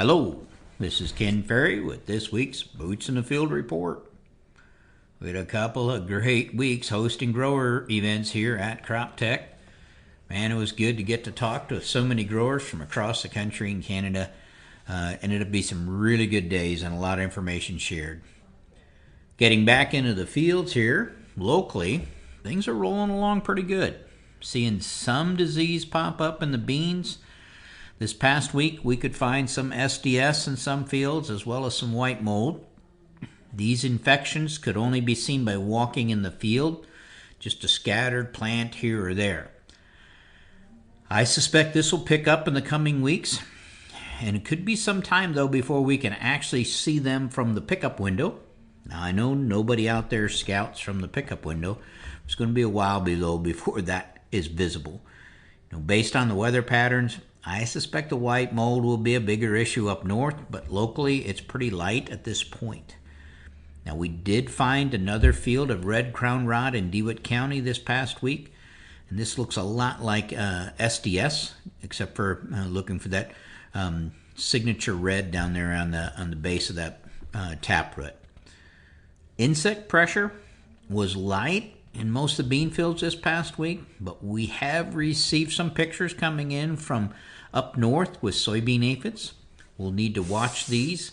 Hello, this is Ken Ferrie with this week's Boots in the Field report. We had a couple of great weeks hosting grower events here at Crop Tech. Man, it was good to get to talk to so many growers from across the country and Canada. Ended up being some really good days and a lot of information shared. Getting back into the fields here, locally, things are rolling along pretty good. Seeing some disease pop up in the beans. This past week, we could find some SDS in some fields as well as some white mold. These infections could only be seen by walking in the field, just a scattered plant here or there. I suspect this will pick up in the coming weeks, and it could be some time, though, before we can actually see them from the pickup window. Now, I know nobody out there scouts from the pickup window. It's going to be a while below before that is visible. Based on the weather patterns, I suspect the white mold will be a bigger issue up north, but locally it's pretty light at this point. Now, we did find another field of red crown rot in DeWitt County this past week, and this looks a lot like SDS, except for looking for that signature red down there on the base of that taproot. Insect pressure was light in most of the bean fields this past week, but we have received some pictures coming in from up north with soybean aphids. We'll need to watch these.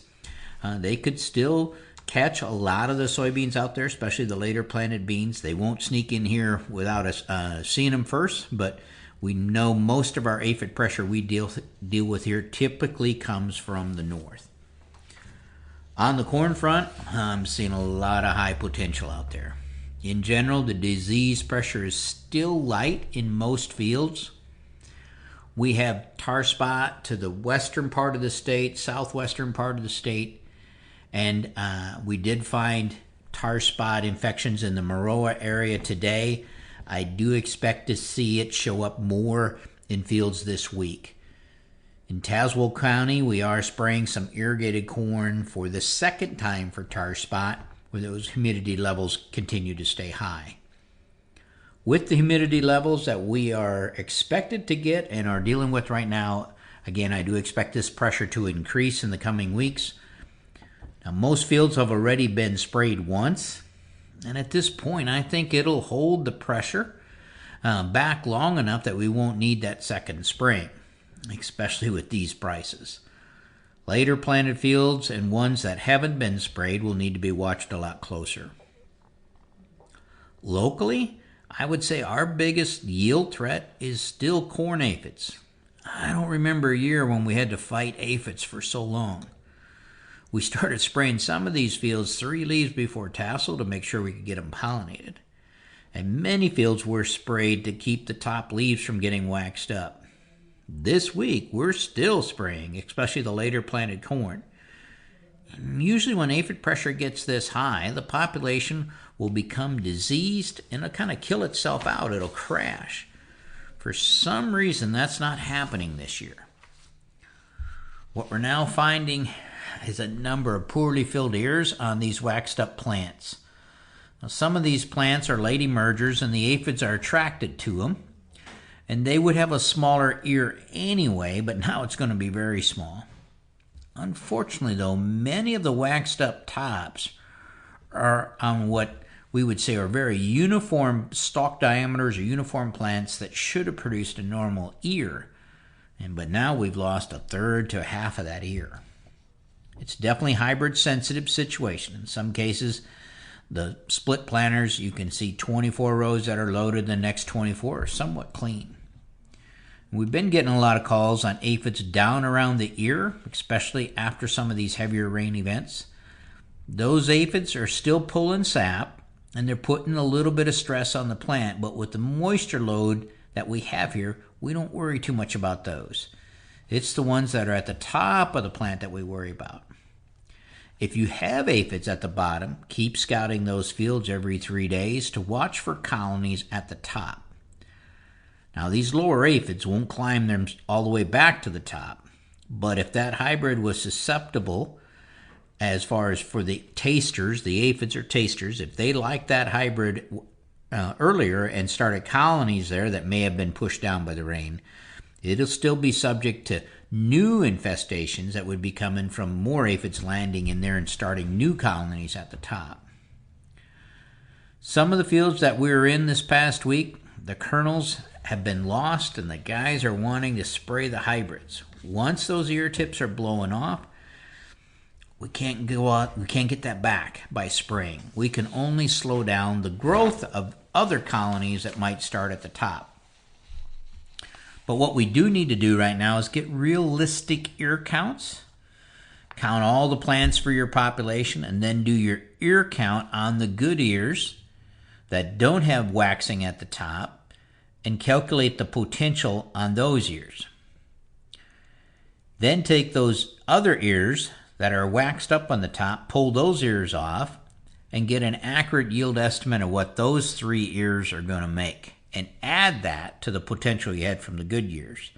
They could still catch a lot of the soybeans out there, especially the later planted beans. They won't sneak in here without us seeing them first, but we know most of our aphid pressure we deal with here typically comes from the north. On the corn front, I'm seeing a lot of high potential out there. In general, the disease pressure is still light in most fields. We have tar spot to the western part of the state, southwestern part of the state, and we did find tar spot infections in the Maroa area today. I do expect to see it show up more in fields this week. In Tazewell County, we are spraying some irrigated corn for the second time for tar spot, where those humidity levels continue to stay high. With the humidity levels that we are expected to get and are dealing with right now, again, I do expect this pressure to increase in the coming weeks. Now, most fields have already been sprayed once, and at this point, I think it'll hold the pressure back long enough that we won't need that second spraying, especially with these prices. Later planted fields and ones that haven't been sprayed will need to be watched a lot closer. Locally, I would say our biggest yield threat is still corn aphids. I don't remember a year when we had to fight aphids for so long. We started spraying some of these fields 3 leaves before tassel to make sure we could get them pollinated. And many fields were sprayed to keep the top leaves from getting waxed up. This week, we're still spraying, especially the later planted corn. And usually when aphid pressure gets this high, the population will become diseased and it'll kind of kill itself out. It'll crash. For some reason, that's not happening this year. What we're now finding is a number of poorly filled ears on these waxed up plants. Now, some of these plants are late emergers and the aphids are attracted to them. And they would have a smaller ear anyway, but now it's going to be very small. Unfortunately, though, many of the waxed up tops are on what we would say are very uniform stalk diameters or uniform plants that should have produced a normal ear. But now we've lost a third to a half of that ear. It's definitely a hybrid sensitive situation. In some cases, the split planters, you can see 24 rows that are loaded, the next 24 are somewhat clean. We've been getting a lot of calls on aphids down around the ear, especially after some of these heavier rain events. Those aphids are still pulling sap, and they're putting a little bit of stress on the plant, but with the moisture load that we have here, we don't worry too much about those. It's the ones that are at the top of the plant that we worry about. If you have aphids at the bottom, keep scouting those fields every 3 days to watch for colonies at the top. Now, these lower aphids won't climb them all the way back to the top, but if that hybrid was susceptible, as far as for the tasters, the aphids are tasters, if they like that hybrid earlier and started colonies there that may have been pushed down by the rain, it'll still be subject to new infestations that would be coming from more aphids landing in there and starting new colonies at the top. Some of the fields that we were in this past week, the kernels have been lost and the guys are wanting to spray the hybrids. Once those ear tips are blowing off, we can't go out, we can't get that back by spraying. We can only slow down the growth of other colonies that might start at the top. But what we do need to do right now is get realistic ear counts. Count all the plants for your population and then do your ear count on the good ears that don't have waxing at the top and calculate the potential on those ears. Then take those other ears that are waxed up on the top, pull those ears off, and get an accurate yield estimate of what those 3 ears are going to make, and add that to the potential you had from the good years.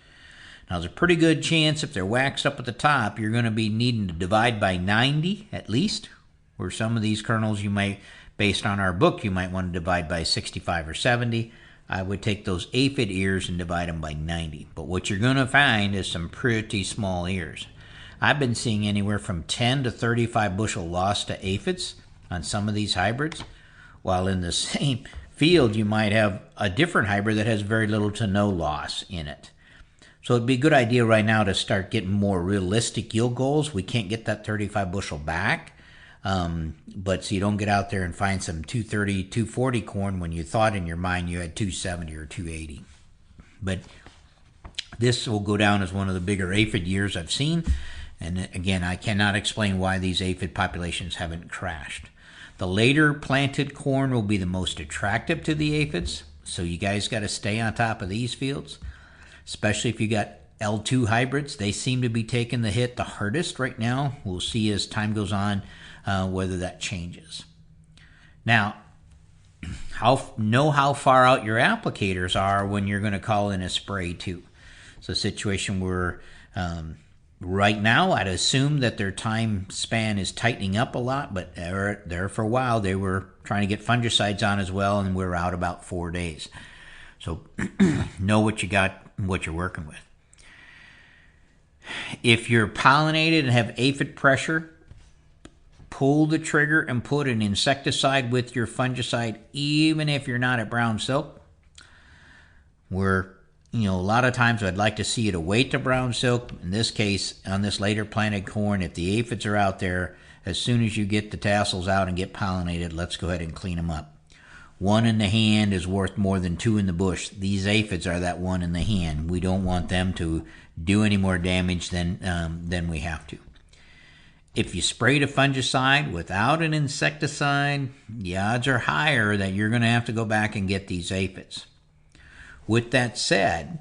Now, there's a pretty good chance if they're waxed up at the top, you're going to be needing to divide by 90 at least, where some of these kernels you might, based on our book, you might want to divide by 65 or 70. I would take those aphid ears and divide them by 90. But what you're going to find is some pretty small ears. I've been seeing anywhere from 10 to 35 bushel loss to aphids on some of these hybrids, while in the same field you might have a different hybrid that has very little to no loss in it. So it'd be a good idea right now to start getting more realistic yield goals. We can't get that 35 bushel back, but so you don't get out there and find some 230, 240 corn when you thought in your mind you had 270 or 280. But this will go down as one of the bigger aphid years I've seen. And again, I cannot explain why these aphid populations haven't crashed. The later planted corn will be the most attractive to the aphids, so you guys got to stay on top of these fields, especially if you got L2 hybrids. They seem to be taking the hit the hardest right now. We'll see as time goes on whether that changes. Now, know how far out your applicators are when you're going to call in a spray too. It's a situation where right now, I'd assume that their time span is tightening up a lot, but there for a while they were trying to get fungicides on as well, and we're out about 4 days. So know what you got and what you're working with. If you're pollinated and have aphid pressure, pull the trigger and put an insecticide with your fungicide, even if you're not at brown silk. A lot of times I'd like to see it await to brown silk. In this case, on this later planted corn, if the aphids are out there, as soon as you get the tassels out and get pollinated, let's go ahead and clean them up. 1 in the hand is worth more than 2 in the bush. These aphids are that 1 in the hand. We don't want them to do any more damage than we have to. If you sprayed a fungicide without an insecticide, the odds are higher that you're going to have to go back and get these aphids. With that said,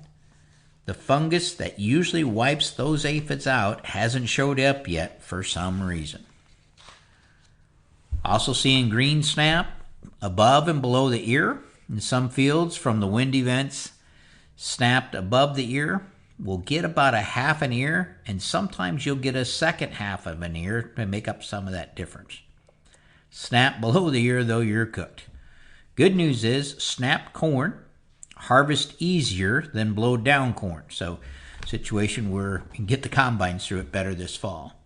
the fungus that usually wipes those aphids out hasn't showed up yet for some reason. Also seeing green snap above and below the ear. In some fields from the wind events, snapped above the ear. We'll get about a half an ear, and sometimes you'll get a second half of an ear to make up some of that difference. Snap below the ear, though, you're cooked. Good news is, snapped corn harvest easier than blowed down corn. So, situation where you can get the combines through it better this fall.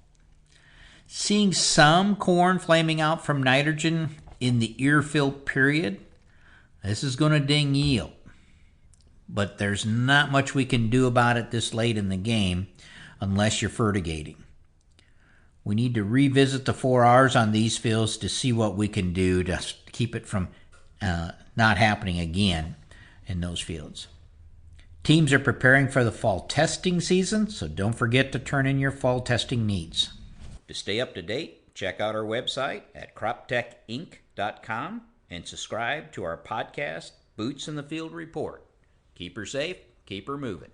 Seeing some corn flaming out from nitrogen in the ear fill period, this is going to ding yield. But there's not much we can do about it this late in the game unless you're fertigating. We need to revisit the 4Rs on these fields to see what we can do to keep it from not happening again in those fields. Teams are preparing for the fall testing season, so don't forget to turn in your fall testing needs. To stay up to date, check out our website at croptechinc.com and subscribe to our podcast, Boots in the Field Report. Keep her safe, keep her moving.